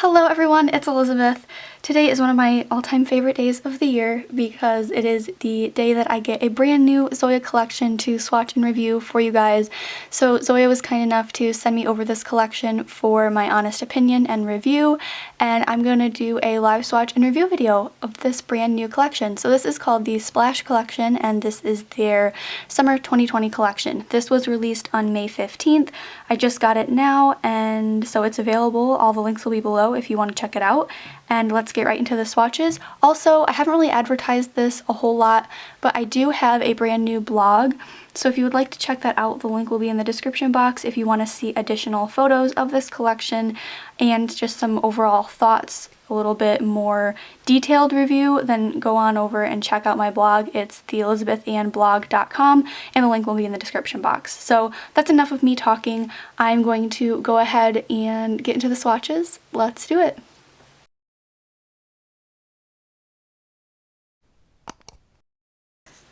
Hello everyone, it's Elizabeth. Today is one of my all-time favorite days of the year because it is the day that I get a brand new Zoya collection to swatch and review for you guys. So Zoya was kind enough to send me over this collection for my honest opinion and review, and I'm going to do a live swatch and review video of this brand new collection. So this is called the Splash collection, and this is their summer 2020 collection. This was released on May 15th. I just got it now, and so it's available. All the links will be below if you want to check it out. And let's get right into the swatches. Also, I haven't really advertised this a whole lot, but I do have a brand new blog. So if you would like to check that out, the link will be in the description box if you want to see additional photos of this collection and just some overall thoughts, a little bit more detailed review, then go on over and check out my blog. It's theelizabethannblog.com, and the link will be in the description box. So that's enough of me talking. I'm going to go ahead and get into the swatches. Let's do it.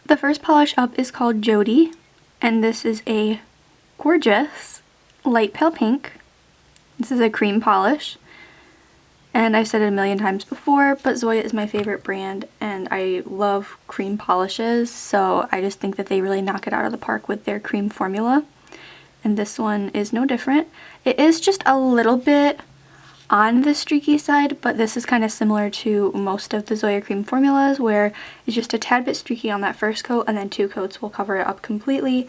The first polish up is called Jodi, and this is a gorgeous light pale pink. This is a cream polish, and I've said it a million times before, but Zoya is my favorite brand, and I love cream polishes, so I just think that they really knock it out of the park with their cream formula, and this one is no different. It is just a little bit on the streaky side, but this is kind of similar to most of the Zoya cream formulas, where it's just a tad bit streaky on that first coat, and then 2 coats will cover it up completely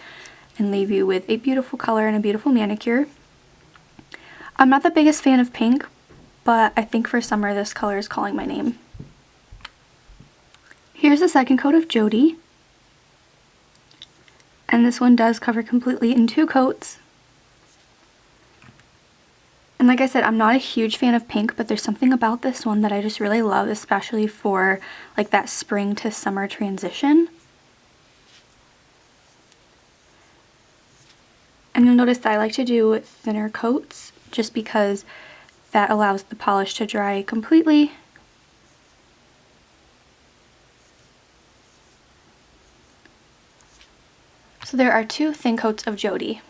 and leave you with a beautiful color and a beautiful manicure. I'm not the biggest fan of pink, but I think for summer this color is calling my name. Here's the second coat of Jodi, and this one does cover completely in 2 coats. And like I said, I'm not a huge fan of pink, but there's something about this one that I just really love, especially for like that spring to summer transition. And you'll notice that I like to do thinner coats just because that allows the polish to dry completely. So there are 2 thin coats of Jodi.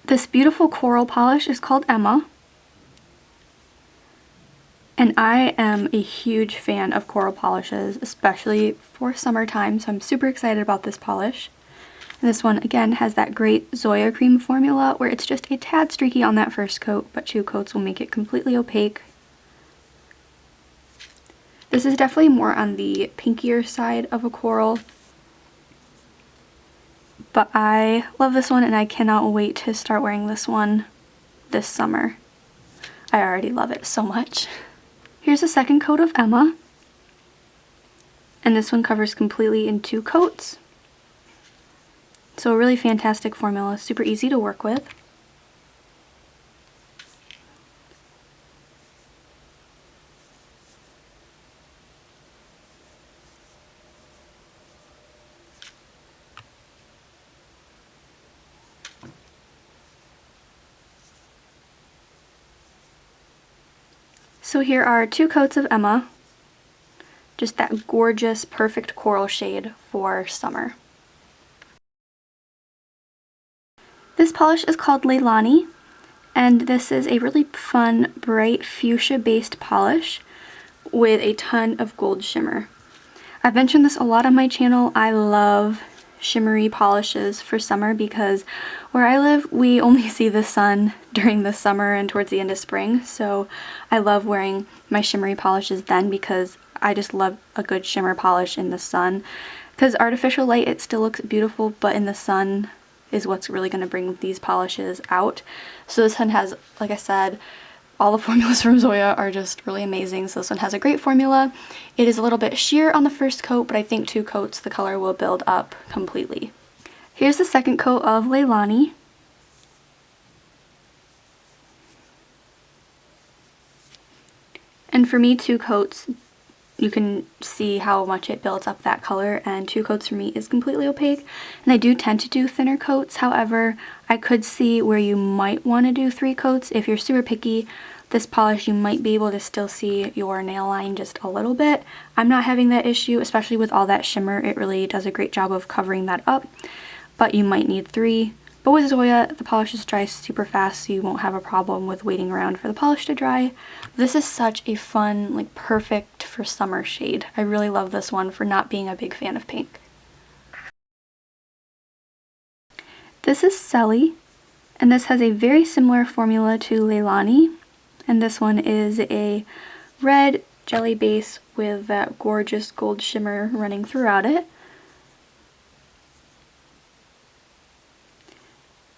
This beautiful coral polish is called Emma, and I am a huge fan of coral polishes, especially for summertime, so I'm super excited about this polish. And this one again has that great Zoya cream formula where it's just a tad streaky on that first coat, but 2 coats will make it completely opaque. This is definitely more on the pinkier side of a coral, but I love this one and I cannot wait to start wearing this one this summer. I already love it so much. Here's the second coat of Emma, and this one covers completely in 2 coats. So a really fantastic formula, super easy to work with. So here are 2 coats of Emma, just that gorgeous, perfect coral shade for summer. This polish is called Leilani, and this is a really fun, bright fuchsia-based polish with a ton of gold shimmer. I've mentioned this a lot on my channel. I love shimmery polishes for summer because where I live we only see the sun during the summer and towards the end of spring, so I love wearing my shimmery polishes then because I just love a good shimmer polish in the sun, because artificial light it still looks beautiful, but in the sun is what's really going to bring these polishes out. So this one has, like I said, all the formulas from Zoya are just really amazing, so this one has a great formula. It is a little bit sheer on the first coat, but I think 2 coats the color will build up completely. Here's the second coat of Leilani. And for me, 2 coats, you can see how much it builds up that color, and 2 coats for me is completely opaque. And I do tend to do thinner coats, however, I could see where you might want to do 3 coats. If you're super picky, this polish you might be able to still see your nail line just a little bit. I'm not having that issue, especially with all that shimmer. It really does a great job of covering that up, but you might need 3. But with Zoya, the polishes dry super fast, so you won't have a problem with waiting around for the polish to dry. This is such a fun, like perfect for summer shade. I really love this one for not being a big fan of pink. This is Selly, and this has a very similar formula to Leilani, and this one is a red jelly base with that gorgeous gold shimmer running throughout it.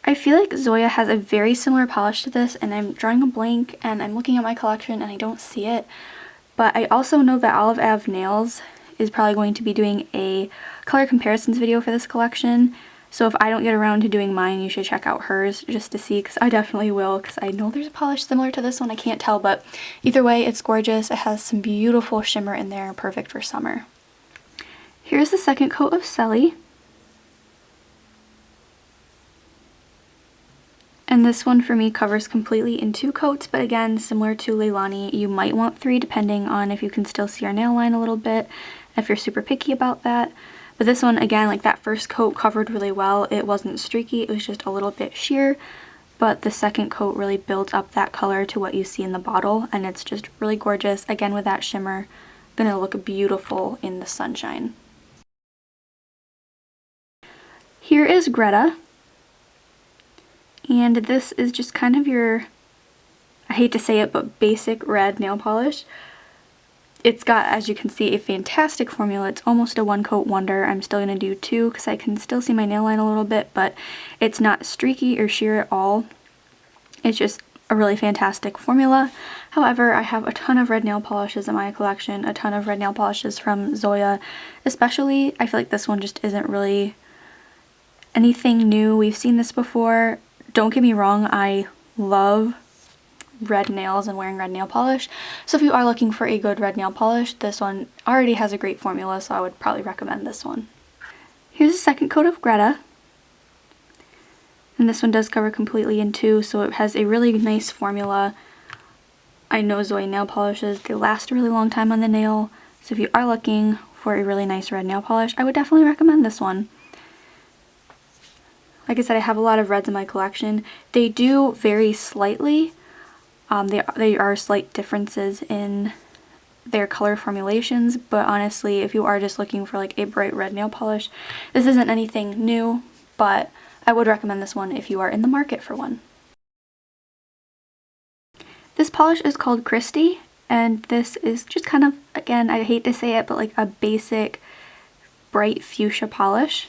I feel like Zoya has a very similar polish to this, and I'm drawing a blank and I'm looking at my collection and I don't see it. But I also know that Olive Ave Nails is probably going to be doing a color comparisons video for this collection. So if I don't get around to doing mine, you should check out hers just to see, because I definitely will, because I know there's a polish similar to this one. I can't tell, but either way, it's gorgeous. It has some beautiful shimmer in there, perfect for summer. Here's the second coat of Selly. And this one for me covers completely in 2 coats, but again, similar to Leilani, you might want 3 depending on if you can still see your nail line a little bit, if you're super picky about that. But this one, again, like that first coat covered really well. It wasn't streaky, it was just a little bit sheer, but the second coat really builds up that color to what you see in the bottle, and it's just really gorgeous. Again, with that shimmer, gonna look beautiful in the sunshine. Here is Greta. And this is just kind of your, I hate to say it, but basic red nail polish. It's got, as you can see, a fantastic formula. It's almost a 1-coat wonder. I'm still going to do 2 because I can still see my nail line a little bit, but it's not streaky or sheer at all. It's just a really fantastic formula. However, I have a ton of red nail polishes in my collection, a ton of red nail polishes from Zoya. Especially, I feel like this one just isn't really anything new. We've seen this before. Don't get me wrong, I love red nails and wearing red nail polish. So if you are looking for a good red nail polish, this one already has a great formula, so I would probably recommend this one. Here's the second coat of Greta. And this one does cover completely in 2, so it has a really nice formula. I know Zoya nail polishes, they last a really long time on the nail. So if you are looking for a really nice red nail polish, I would definitely recommend this one. Like I said, I have a lot of reds in my collection. They do vary slightly. They are slight differences in their color formulations, but honestly, if you are just looking for like a bright red nail polish, this isn't anything new, but I would recommend this one if you are in the market for one. This polish is called Kristie, and this is just kind of, again, I hate to say it, but like a basic bright fuchsia polish.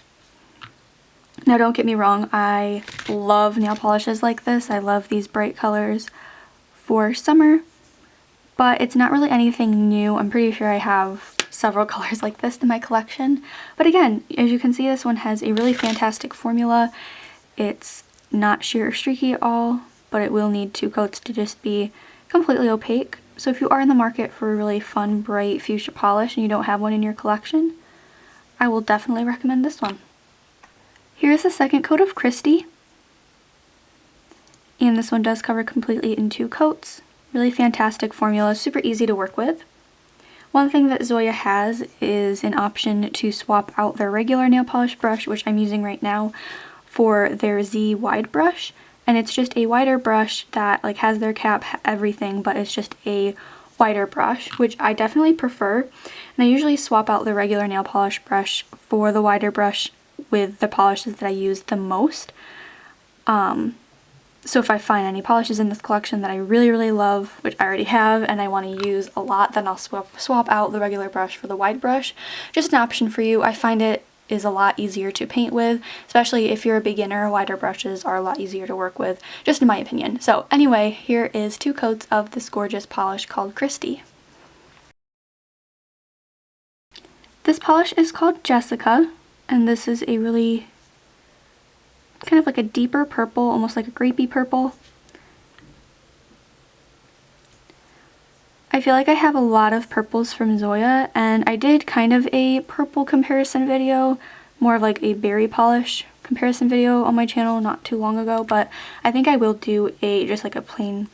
Now don't get me wrong, I love nail polishes like this. I love these bright colors for summer, but it's not really anything new. I'm pretty sure I have several colors like this in my collection. But again, as you can see, this one has a really fantastic formula. It's not sheer or streaky at all, but it will need 2 coats to just be completely opaque. So if you are in the market for a really fun, bright fuchsia polish and you don't have one in your collection, I will definitely recommend this one. Here's the second coat of Kristie, and this one does cover completely in 2 coats. Really fantastic formula, super easy to work with. One thing that Zoya has is an option to swap out their regular nail polish brush, which I'm using right now, for their Z wide brush, and it's just a wider brush that like has their cap, everything, but it's just a wider brush, which I definitely prefer. And I usually swap out the regular nail polish brush for the wider brush with the polishes that I use the most. So if I find any polishes in this collection that I really love, which I already have, and I want to use a lot, then I'll swap out the regular brush for the wide brush. Just an option for you. I find it is a lot easier to paint with, especially if you're a beginner. Wider brushes are a lot easier to work with, just in my opinion. So anyway, here is 2 coats of this gorgeous polish called Kristie. This polish is called Jessica, and this is a really kind of like a deeper purple, almost like a grapey purple. I feel like I have a lot of purples from Zoya, and I did kind of a purple comparison video, more of like a berry polish comparison video on my channel not too long ago, but I think I will do just like a plain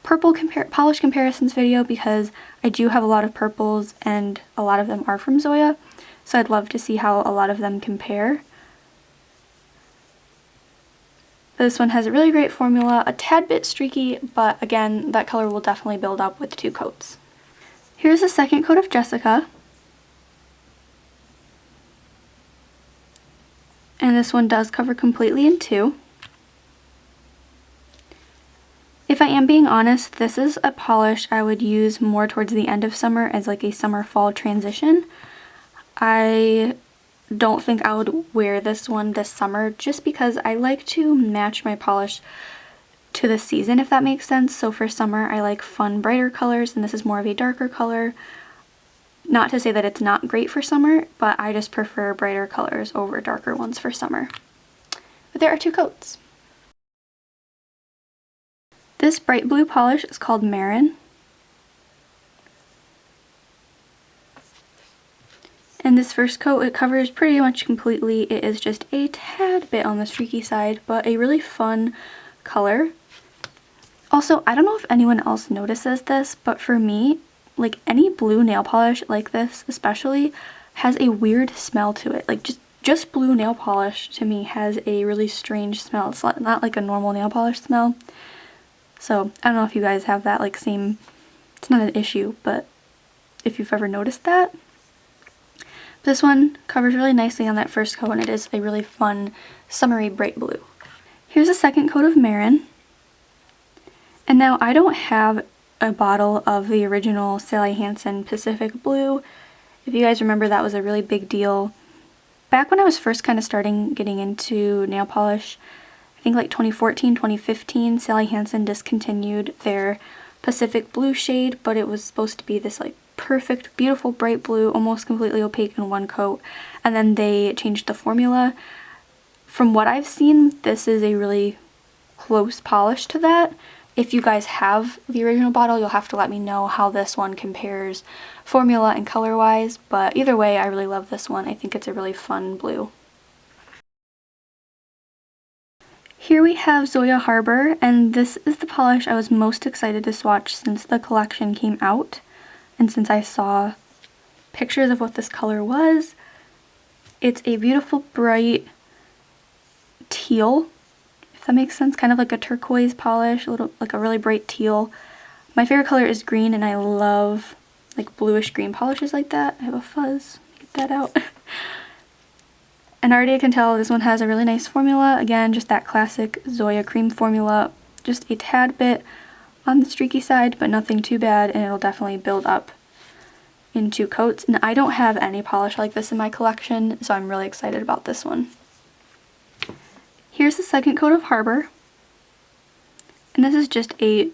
purple polish comparisons video, because I do have a lot of purples and a lot of them are from Zoya, so I'd love to see how a lot of them compare. This one has a really great formula, a tad bit streaky, but again, that color will definitely build up with 2 coats. Here's the second coat of Jessica. And this one does cover completely in 2. If I am being honest, this is a polish I would use more towards the end of summer as like a summer-fall transition. I don't think I would wear this one this summer just because I like to match my polish to the season, if that makes sense. So for summer, I like fun, brighter colors, and this is more of a darker color. Not to say that it's not great for summer, but I just prefer brighter colors over darker ones for summer. But there are 2 coats. This bright blue polish is called Maren. And this first coat, it covers pretty much completely. It is just a tad bit on the streaky side, but a really fun color. Also, I don't know if anyone else notices this, but for me, like any blue nail polish like this especially has a weird smell to it. Like just blue nail polish to me has a really strange smell. It's not like a normal nail polish smell. So I don't know if you guys have that like same, it's not an issue, but if you've ever noticed that. This one covers really nicely on that first coat, and it is a really fun summery bright blue. Here's a second coat of Maren. And now I don't have a bottle of the original Sally Hansen Pacific Blue. If you guys remember, that was a really big deal. Back when I was first kind of starting getting into nail polish, I think like 2014, 2015, Sally Hansen discontinued their Pacific Blue shade, but it was supposed to be this like perfect, beautiful, bright blue, almost completely opaque in one coat, and then they changed the formula. From what I've seen, this is a really close polish to that. If you guys have the original bottle, you'll have to let me know how this one compares formula and color-wise, but either way, I really love this one. I think it's a really fun blue. Here we have Zoya Harbor, and this is the polish I was most excited to swatch since the collection came out, and since I saw pictures of what this color was. It's a beautiful, bright teal, if that makes sense, kind of like a turquoise polish, a little like a really bright teal. My favorite color is green, and I love like bluish green polishes like that. I have a fuzz, get that out. And already I can tell this one has a really nice formula. Again, just that classic Zoya cream formula, just a tad bit on the streaky side, but nothing too bad, and it'll definitely build up in 2 coats. And I don't have any polish like this in my collection, so I'm really excited about this one. Here's the second coat of Harbor, and this is just a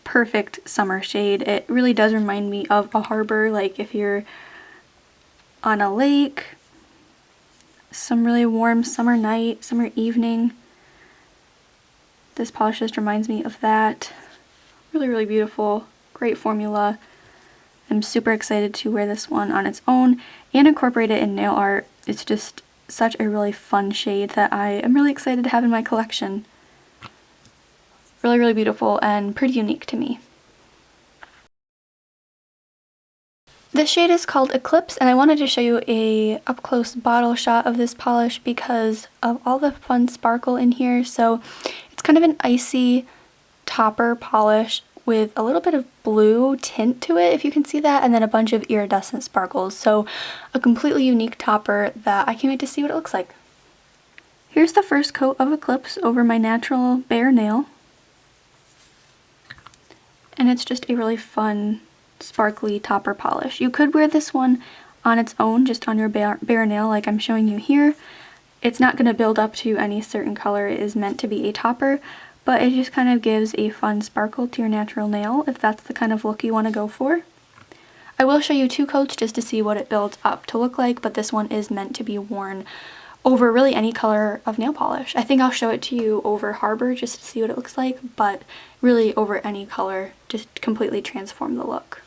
perfect summer shade. It really does remind me of a harbor, like if you're on a lake, some really warm summer night, summer evening. This polish just reminds me of that. Really, really beautiful, great formula. I'm super excited to wear this one on its own and incorporate it in nail art. It's just such a really fun shade that I am really excited to have in my collection. Really, really beautiful and pretty unique to me. This shade is called Eclipse, and I wanted to show you a up-close bottle shot of this polish because of all the fun sparkle in here. So it's kind of an icy topper polish with a little bit of blue tint to it, if you can see that, and then a bunch of iridescent sparkles. So a completely unique topper that I can't wait to see what it looks like. Here's the first coat of Eclipse over my natural bare nail. And it's just a really fun, sparkly topper polish. You could wear this one on its own, just on your bare nail like I'm showing you here. It's not going to build up to any certain color. It is meant to be a topper, but it just kind of gives a fun sparkle to your natural nail if that's the kind of look you want to go for. I will show you 2 coats just to see what it builds up to look like, but this one is meant to be worn over really any color of nail polish. I think I'll show it to you over Harbor just to see what it looks like, but really over any color, just completely transform the look.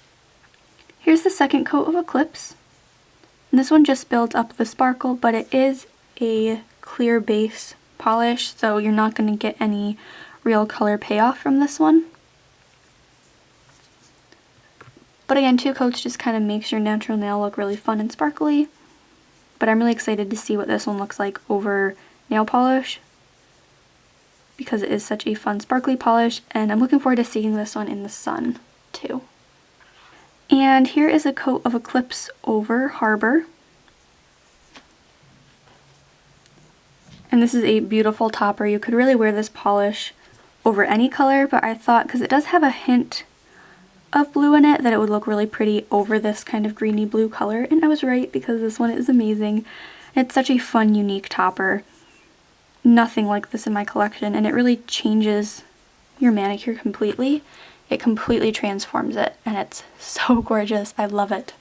Here's the second coat of Eclipse. And this one just builds up the sparkle, but it is a clear base polish, so you're not going to get any real color payoff from this one. But again, 2 coats just kind of makes your natural nail look really fun and sparkly. But I'm really excited to see what this one looks like over nail polish. because it is such a fun sparkly polish, and I'm looking forward to seeing this one in the sun too. And here is a coat of Eclipse over Harbor. And this is a beautiful topper. You could really wear this polish over any color, but I thought because it does have a hint of blue in it that it would look really pretty over this kind of greeny blue color, and I was right because this one is amazing. It's such a fun, unique topper. Nothing like this in my collection, and it really changes your manicure completely. It completely transforms it, and it's so gorgeous. I love it.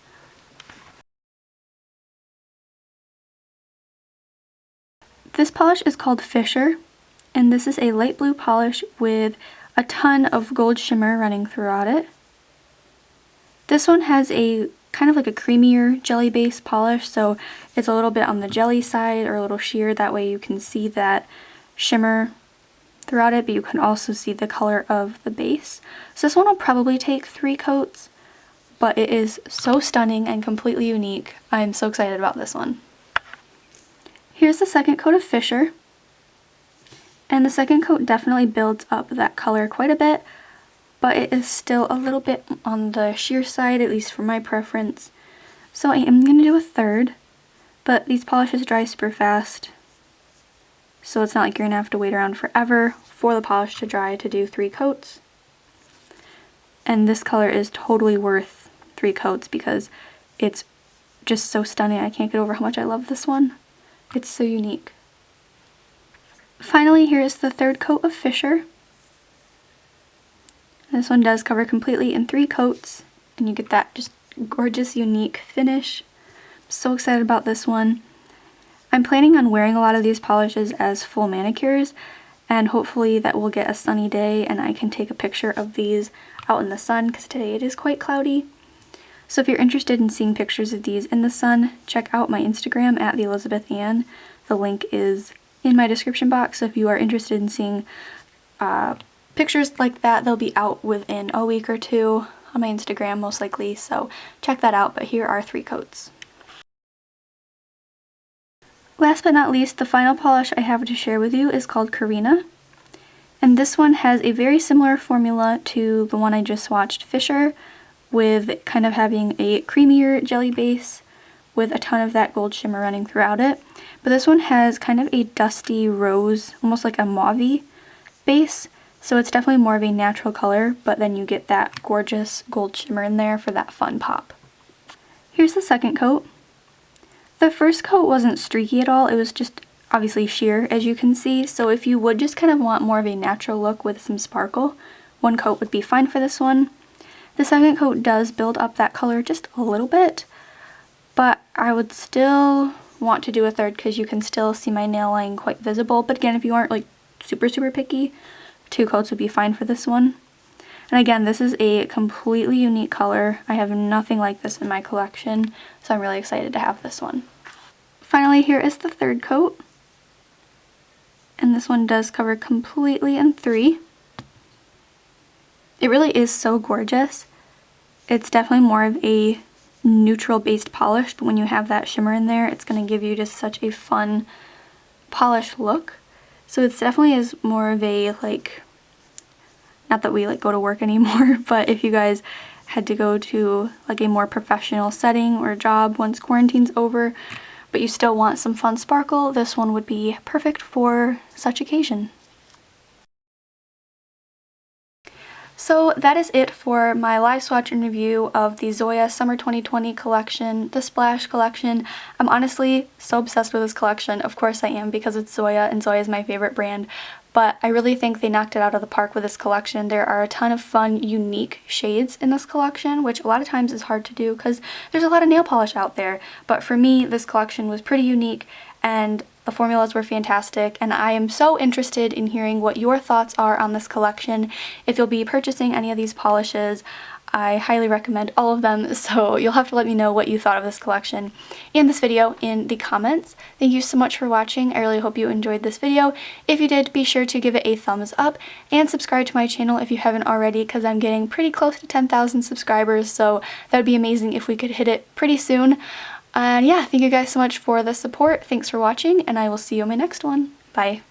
This polish is called Fisher, and this is a light blue polish with a ton of gold shimmer running throughout it. This one has a kind of like a creamier jelly base polish, so it's a little bit on the jelly side or a little sheer. That way you can see that shimmer throughout it, but you can also see the color of the base. So this one will probably take 3 coats, but it is so stunning and completely unique. I'm so excited about this one. Here's the second coat of Fisher, and the second coat definitely builds up that color quite a bit, but it is still a little bit on the sheer side, at least for my preference. So I am going to do a third, but these polishes dry super fast, so it's not like you're going to have to wait around forever for the polish to dry to do 3 coats. And this color is totally worth 3 coats because it's just so stunning. I can't get over how much I love this one. It's so unique. Finally, here is the third coat of Fisher. This one does cover completely in 3 coats, and you get that just gorgeous, unique finish. I'm so excited about this one. I'm planning on wearing a lot of these polishes as full manicures, and hopefully that will get a sunny day and I can take a picture of these out in the sun, because today it is quite cloudy. So if you're interested in seeing pictures of these in the sun, check out my Instagram at @theelizabethann. The link is in my description box, so if you are interested in seeing pictures like that, they'll be out within a week or 2 on my Instagram most likely, so check that out. But here are 3 coats. Last but not least, the final polish I have to share with you is called Corinna, and this one has a very similar formula to the one I just swatched, Fisher, with kind of having a creamier jelly base with a ton of that gold shimmer running throughout it. But this one has kind of a dusty rose, almost like a mauve-y base, so it's definitely more of a natural color, but then you get that gorgeous gold shimmer in there for that fun pop. Here's the second coat. The first coat wasn't streaky at all, it was just obviously sheer, as you can see, so if you would just kind of want more of a natural look with some sparkle, 1 coat would be fine for this one. The second coat does build up that color just a little bit, but I would still want to do a third because you can still see my nail line quite visible. But again, if you aren't like super picky, 2 coats would be fine for this one. And again, this is a completely unique color. I have nothing like this in my collection, so I'm really excited to have this one. Finally, here is the third coat, and this one does cover completely in 3. It really is so gorgeous. It's definitely more of a neutral based polish, but when you have that shimmer in there, it's going to give you just such a fun polished look. So it's definitely is more of a, like, not that we like go to work anymore, but if you guys had to go to like a more professional setting or job once quarantine's over, but you still want some fun sparkle, this one would be perfect for such occasion. So that is it for my live swatch and review of the Zoya Summer 2020 collection, the Splash collection. I'm honestly so obsessed with this collection. Of course I am, because it's Zoya and Zoya is my favorite brand, but I really think they knocked it out of the park with this collection. There are a ton of fun, unique shades in this collection, which a lot of times is hard to do because there's a lot of nail polish out there. But for me, this collection was pretty unique and the formulas were fantastic, and I am so interested in hearing what your thoughts are on this collection. If you'll be purchasing any of these polishes, I highly recommend all of them, so you'll have to let me know what you thought of this collection and this video in the comments. Thank you so much for watching. I really hope you enjoyed this video. If you did, be sure to give it a thumbs up and subscribe to my channel if you haven't already, because I'm getting pretty close to 10,000 subscribers, so that would be amazing if we could hit it pretty soon. And yeah, thank you guys so much for the support. Thanks for watching, and I will see you in my next one. Bye.